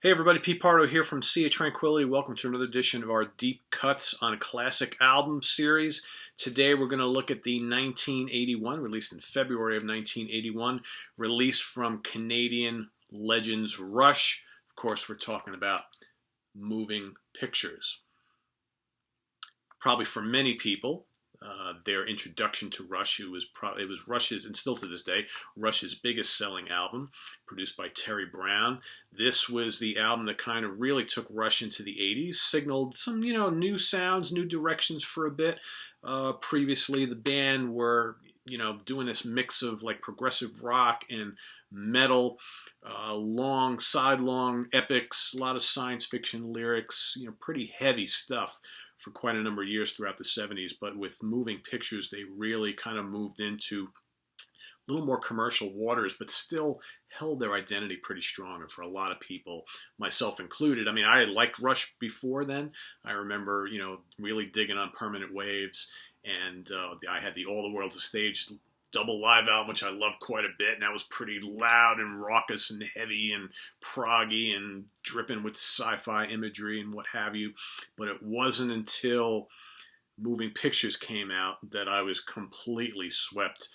Hey everybody, Pete Pardo here from Sea of Tranquility. Welcome to another edition of our Deep Cuts on a Classic Album series. Today we're going to look at the 1981, released in February of 1981, release from Canadian legends Rush. Of course, we're talking about Moving Pictures. Probably for many people, their introduction to Rush, it was Rush's, and still to this day, Rush's biggest selling album, produced by Terry Brown. This was the album that kind of really took Rush into the 80s, signaled some, new sounds, new directions for a bit. Previously, the band were, doing this mix of like progressive rock and metal, sidelong epics, a lot of science fiction lyrics, pretty heavy stuff for quite a number of years throughout the 70s. But with Moving Pictures, they really kind of moved into a little more commercial waters, but still held their identity pretty strong. And for a lot of people, myself included, I liked Rush before then. I remember, really digging on Permanent Waves, and I had the All the World's a Stage double live album, which I loved quite a bit, and that was pretty loud and raucous and heavy and proggy and dripping with sci-fi imagery and what have you. But it wasn't until Moving Pictures came out that I was completely swept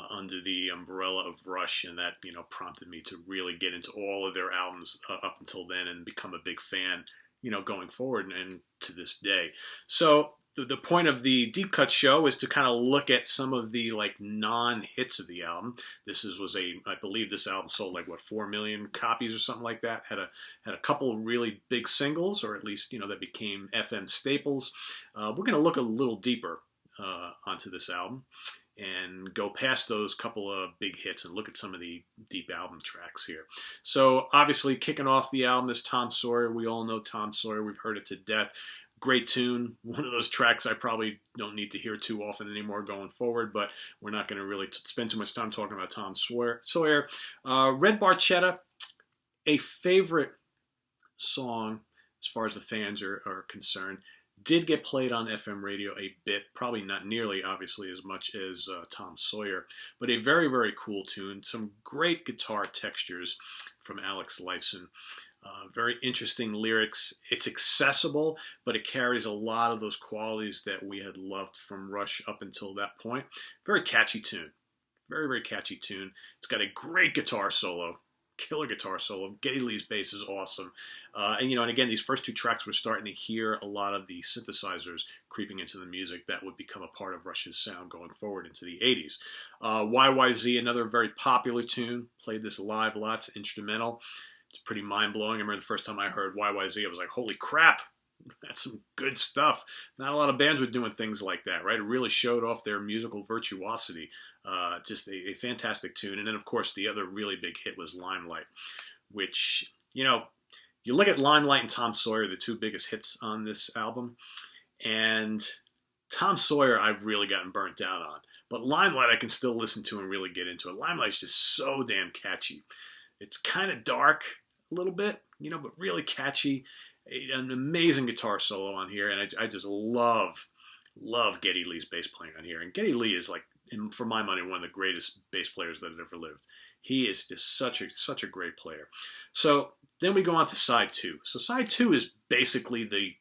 under the umbrella of Rush, and that prompted me to really get into all of their albums up until then and become a big fan, going forward and to this day. So the point of the Deep Cut show is to kind of look at some of the non-hits of the album. I believe this album sold 4 million copies or something like that. Had a couple of really big singles, or at least that became FM staples. We're going to look a little deeper onto this album and go past those couple of big hits and look at some of the deep album tracks here. So obviously kicking off the album is Tom Sawyer. We all know Tom Sawyer. We've heard it to death. Great tune. One of those tracks I probably don't need to hear too often anymore going forward, but we're not going to really spend too much time talking about Tom Sawyer. Red Barchetta, a favorite song as far as the fans are concerned. Did get played on FM radio a bit, probably not nearly, obviously, as much as Tom Sawyer, but a very, very cool tune. Some great guitar textures from Alex Lifeson. Very interesting lyrics. It's accessible, but it carries a lot of those qualities that we had loved from Rush up until that point. Very catchy tune. Very, very catchy tune. It's got a great guitar solo. Killer guitar solo. Geddy Lee's bass is awesome. And again, these first two tracks, we're starting to hear a lot of the synthesizers creeping into the music that would become a part of Rush's sound going forward into the 80s. YYZ, another very popular tune. Played this live a lot. It's instrumental. It's pretty mind-blowing. I remember the first time I heard YYZ, I was like, holy crap, that's some good stuff. Not a lot of bands were doing things like that, right? It really showed off their musical virtuosity. Just a fantastic tune. And then, of course, the other really big hit was Limelight, which, you look at Limelight and Tom Sawyer, the two biggest hits on this album, and Tom Sawyer I've really gotten burnt down on. But Limelight I can still listen to and really get into it. Limelight's just so damn catchy. It's kind of dark a little bit, but really catchy. An amazing guitar solo on here, and I just love Geddy Lee's bass playing on here. And Geddy Lee is, for my money, one of the greatest bass players that have ever lived. He is just such a great player. So then we go on to side two. So side two is basically the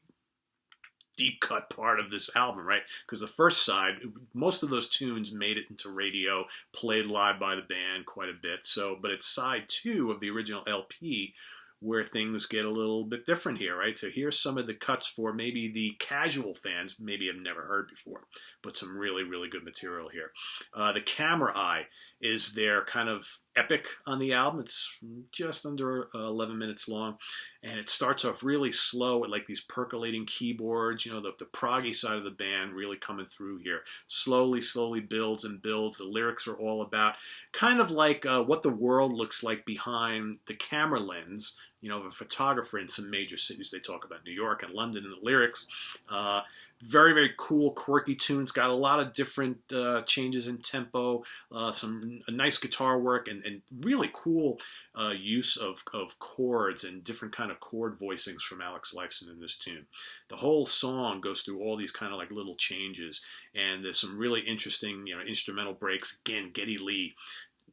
deep cut part of this album, right? Because the first side, most of those tunes made it into radio, played live by the band quite a bit. But it's side two of the original LP where things get a little bit different here, right? So here's some of the cuts for maybe the casual fans, maybe have never heard before, but some really, really good material here. The Camera Eye is their kind of epic on the album. It's just under 11 minutes long, and it starts off really slow with these percolating keyboards, the proggy side of the band really coming through here. Slowly builds and builds. The lyrics are all about kind of what the world looks like behind the camera lens, of a photographer in some major cities. They talk about New York and London in the lyrics. Very, very cool, quirky tunes. Got a lot of different changes in tempo, some nice guitar work, and really cool use of chords and different kind of chord voicings from Alex Lifeson in this tune. The whole song goes through all these kind of little changes, and there's some really interesting instrumental breaks. Again, Geddy Lee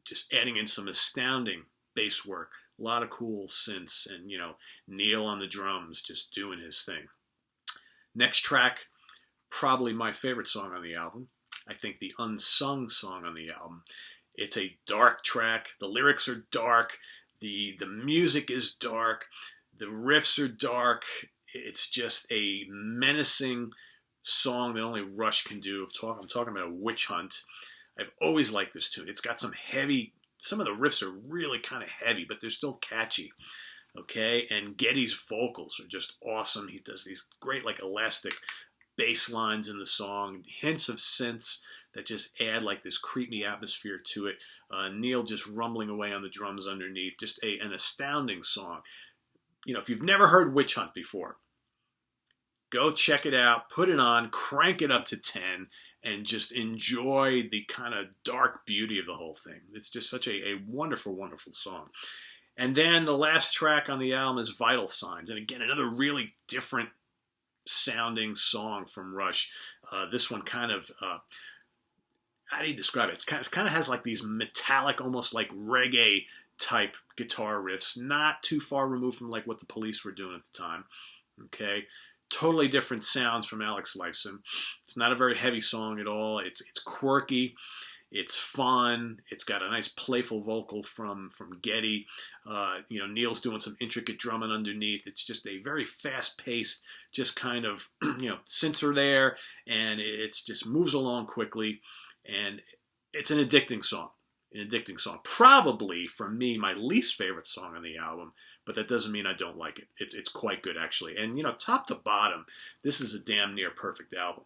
just adding in some astounding bass work, A lot of cool synths, and Neil on the drums just doing his thing. Next track, probably my favorite song on the album. I think the unsung song on the album. It's a dark track. The lyrics are dark. The music is dark. The riffs are dark. It's just a menacing song that only Rush can do. I'm talking about Witch Hunt. I've always liked this tune. It's got some of the riffs are really kind of heavy, but they're still catchy. Okay, and Geddy's vocals are just awesome. He does these great, like, elastic bass lines in the song, hints of synths that just add like this creepy atmosphere to it. Neil just rumbling away on the drums underneath. Just an astounding song. If you've never heard Witch Hunt before, go check it out, put it on, crank it up to 10, and just enjoy the kind of dark beauty of the whole thing. It's just such a wonderful, wonderful song. And then the last track on the album is Vital Signs. And again, another really different sounding song from Rush. This one kind of, how do you describe it? It kind of has like these metallic, almost like reggae type guitar riffs, not too far removed from like what the Police were doing at the time. Okay, totally different sounds from Alex Lifeson. It's not a very heavy song at all. It's quirky. It's fun. It's got a nice playful vocal from Geddy. Neil's doing some intricate drumming underneath. It's just a very fast-paced, just kind of, synths are there, and it just moves along quickly. And it's an addicting song. Probably, for me, my least favorite song on the album, but that doesn't mean I don't like it. It's quite good, actually. And, top to bottom, this is a damn near perfect album.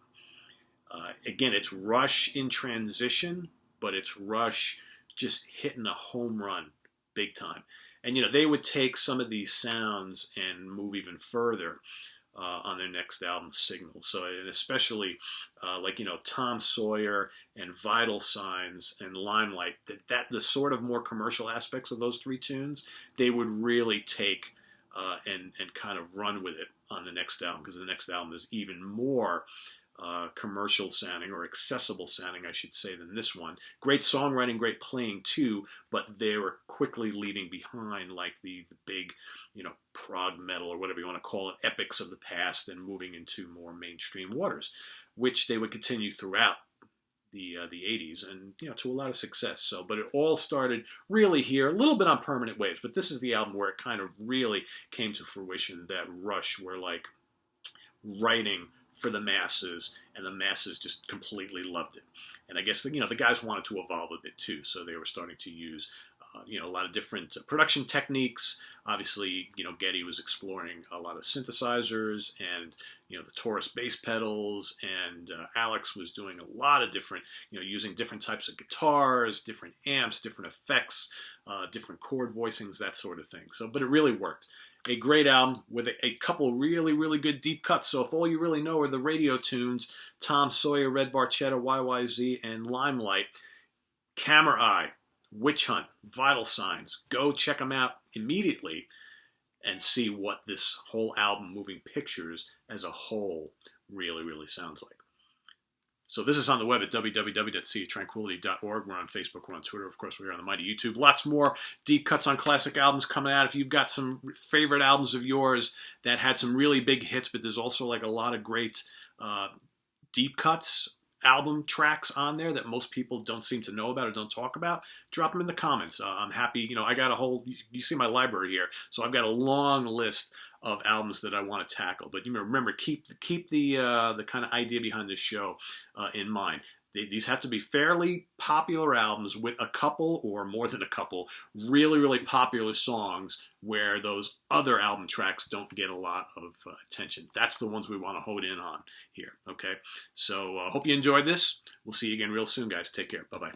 Again, it's Rush in transition, but it's Rush just hitting a home run big time. And, they would take some of these sounds and move even further on their next album, Signal. So, and especially Tom Sawyer and Vital Signs and Limelight, that the sort of more commercial aspects of those three tunes, they would really take and kind of run with it on the next album, because the next album is even more commercial sounding, or accessible sounding, I should say, than this one. Great songwriting, great playing too, but they were quickly leaving behind like the big, prog metal, or whatever you want to call it, epics of the past, and moving into more mainstream waters, which they would continue throughout the 80s, and to a lot of success. So, but it all started really here, a little bit on Permanent Waves, but this is the album where it kind of really came to fruition that Rush were like writing for the masses, and the masses just completely loved it. And I guess the guys wanted to evolve a bit too, so they were starting to use a lot of different production techniques. Obviously, Geddy was exploring a lot of synthesizers and the Taurus bass pedals, and Alex was doing a lot of different, using different types of guitars, different amps, different effects, different chord voicings, that sort of thing. So, but it really worked. A great album with a couple really, really good deep cuts. So if all you really know are the radio tunes, Tom Sawyer, Red Barchetta, YYZ, and Limelight, Camera Eye, Witch Hunt, Vital Signs, go check them out immediately and see what this whole album, Moving Pictures, as a whole really, really sounds like. So this is on the web at www.seaoftranquility.org. We're on Facebook, we're on Twitter, of course, we're on the mighty YouTube. Lots more deep cuts on classic albums coming out. If you've got some favorite albums of yours that had some really big hits, but there's also like a lot of great deep cuts, album tracks on there that most people don't seem to know about or don't talk about, drop them in the comments. I'm happy, I got a whole, you see my library here, so I've got a long list of albums that I want to tackle. But remember, keep the kind of idea behind this show in mind. These have to be fairly popular albums with a couple or more than a couple really, really popular songs where those other album tracks don't get a lot of attention. That's the ones we want to hone in on here, okay? So I hope you enjoyed this. We'll see you again real soon, guys. Take care. Bye-bye.